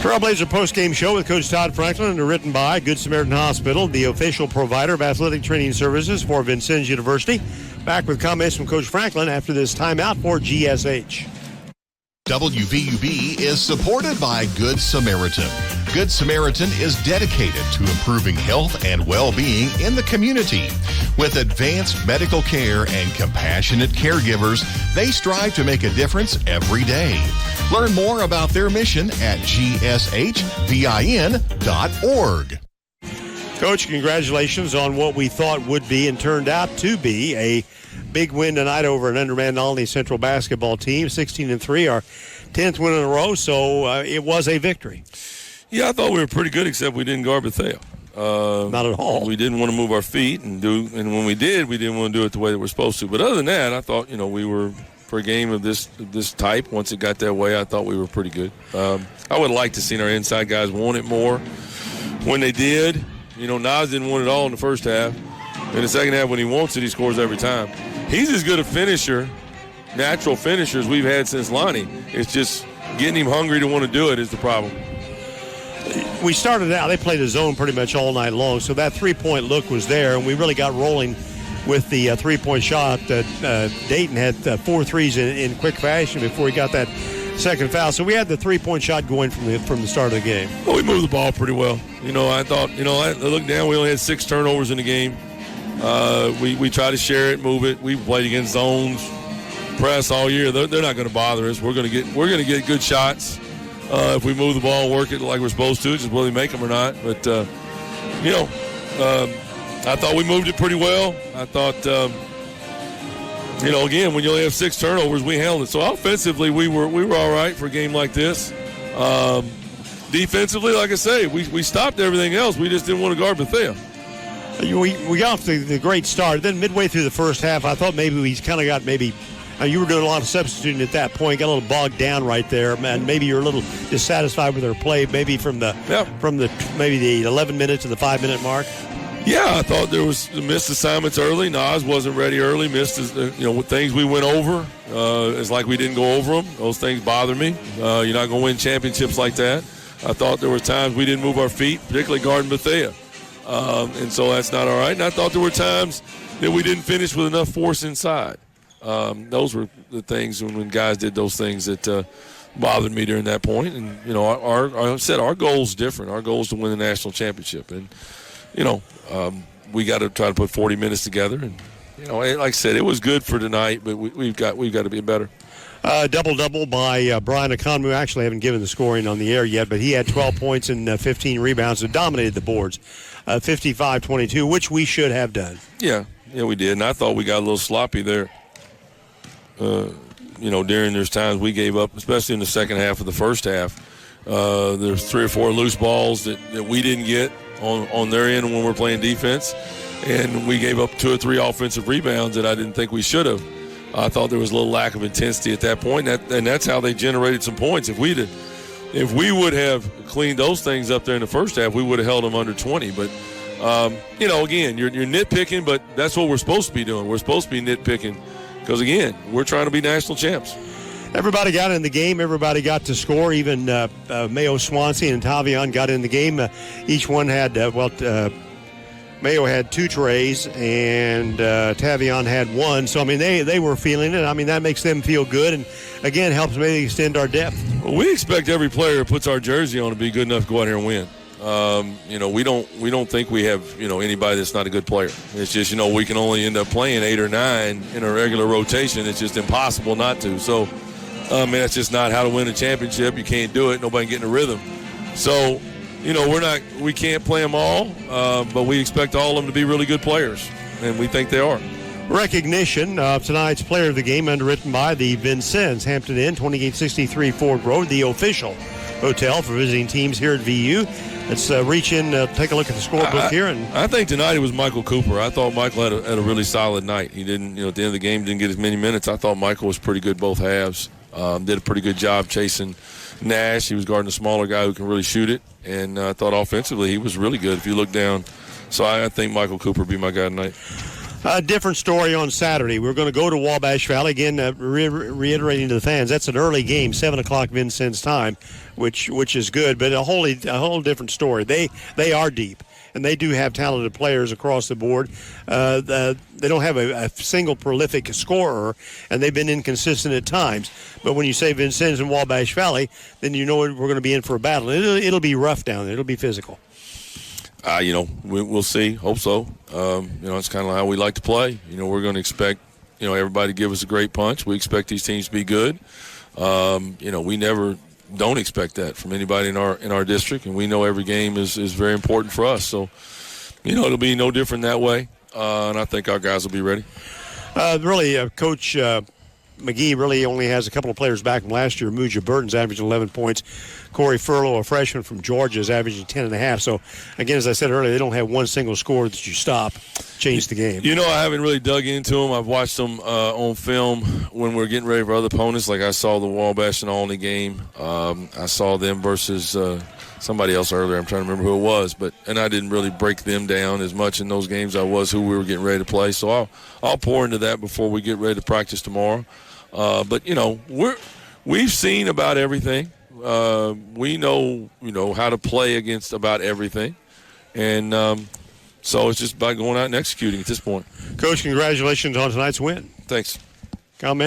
Trailblazer Postgame Show with Coach Todd Franklin and written by Good Samaritan Hospital, the official provider of athletic training services for Vincennes University. Back with comments from Coach Franklin after this timeout for GSH. WVUB is supported by Good Samaritan. Good Samaritan is dedicated to improving health and well-being in the community. With advanced medical care and compassionate caregivers, they strive to make a difference every day. Learn more about their mission at gshvin.org. Coach, congratulations on what we thought would be and turned out to be a big win tonight over an undermanned Olney Central basketball team, 16-3, our 10th win in a row, so it was a victory. Yeah, I thought we were pretty good, except we didn't guard Bethea. Not at all. We didn't want to move our feet, and when we did, we didn't want to do it the way that we're supposed to. But other than that, I thought, we were, for a game of this type, once it got that way, I thought we were pretty good. I would like to see our inside guys want it more. When they did, Nas didn't want it all in the first half. In the second half, when he wants it, he scores every time. He's as good a finisher, natural finisher, as we've had since Lonnie. It's just getting him hungry to want to do it is the problem. We started out, they played a zone pretty much all night long, so that three-point look was there, and we really got rolling with the three-point shot. Dayton had 4 threes in quick fashion before he got that second foul. So we had the three-point shot going from the start of the game. Well, we moved the ball pretty well. I thought, I looked down, we only had 6 turnovers in the game. We try to share it, move it. We played against zones, press all year. They're not going to bother us. We're going to get good shots if we move the ball and work it like we're supposed to, just whether we make them or not. But I thought we moved it pretty well. I thought, again, when you only have 6 turnovers, we handled it. So offensively, we were all right for a game like this. Defensively, like I say, we stopped everything else. We just didn't want to guard Bethea. We got off the great start. Then midway through the first half, I thought maybe we kind of got you were doing a lot of substituting at that point, got a little bogged down right there, and maybe you're a little dissatisfied with our play, maybe from the 11 minutes to the 5-minute mark. Yeah, I thought there was missed assignments early. Nas wasn't ready early. Missed things we went over. It's like we didn't go over them. Those things bother me. You're not going to win championships like that. I thought there were times we didn't move our feet, particularly guarding Bethea. And so that's not all right. And I thought there were times that we didn't finish with enough force inside. Those were the things when guys did those things that bothered me during that point. And, our goal's different. Our goal is to win the national championship. And, we got to try to put 40 minutes together. And, like I said, it was good for tonight, but we've got to be better. Double-double by Brian Economy. I actually haven't given the scoring on the air yet, but he had 12 points and 15 rebounds and dominated the boards, 55-22, which we should have done. Yeah, we did. And I thought we got a little sloppy there. During those times we gave up, especially in the second half of the first half. There's 3 or 4 loose balls that we didn't get on their end when we're playing defense. And we gave up 2 or 3 offensive rebounds that I didn't think we should have. I thought there was a little lack of intensity at that point, and that's how they generated some points. If we would have cleaned those things up there in the first half, we would have held them under 20. But, again, you're nitpicking, but that's what we're supposed to be doing. We're supposed to be nitpicking because, again, we're trying to be national champs. Everybody got in the game. Everybody got to score. Even Mayo Swansea and Tavion got in the game. Each one had, Mayo had 2 trays, and Tavion had 1. So, they were feeling it. That makes them feel good, and, again, helps maybe extend our depth. Well, we expect every player who puts our jersey on to be good enough to go out here and win. We don't think we have, anybody that's not a good player. It's just, we can only end up playing 8 or 9 in a regular rotation. It's just impossible not to. So, that's just not how to win a championship. You can't do it. Nobody can get in a rhythm. So, we can't play them all, but we expect all of them to be really good players, and we think they are. Recognition of tonight's player of the game, underwritten by the Vincennes Hampton Inn, 2863 Ford Road, the official hotel for visiting teams here at VU. Let's reach in, take a look at the scorebook here. And I think tonight it was Michael Cooper. I thought Michael had a really solid night. He didn't, at the end of the game, didn't get as many minutes. I thought Michael was pretty good both halves. Did a pretty good job chasing Nash. He was guarding a smaller guy who can really shoot it. And I thought offensively he was really good if you look down. So I think Michael Cooper would be my guy tonight. A different story on Saturday. We're going to go to Wabash Valley again. Reiterating to the fans, that's an early game, 7 o'clock Vincennes time, which is good. But a whole different story. They are deep, and they do have talented players across the board. They don't have a single prolific scorer, and they've been inconsistent at times. But when you say Vincennes and Wabash Valley, then you know we're going to be in for a battle. It'll be rough down there. It'll be physical. We'll see. Hope so. It's kind of how we like to play. We're going to expect, everybody to give us a great punch. We expect these teams to be good. We never don't expect that from anybody in our district, and we know every game is very important for us. So, it'll be no different that way, and I think our guys will be ready. Coach McGee really only has a couple of players back from last year. Muja Burton's averaging 11 points. Corey Furlow, a freshman from Georgia, is averaging 10.5. So, again, as I said earlier, they don't have one single score that you stop, change the game. I haven't really dug into them. I've watched them on film when we're getting ready for other opponents. Like I saw the Wabash and Olney game. I saw them versus somebody else earlier. I'm trying to remember who it was. And I didn't really break them down as much in those games I was who we were getting ready to play. So I'll pour into that before we get ready to practice tomorrow. We've seen about everything. We know, how to play against about everything. And so it's just about going out and executing at this point. Coach, congratulations on tonight's win. Thanks. Comment?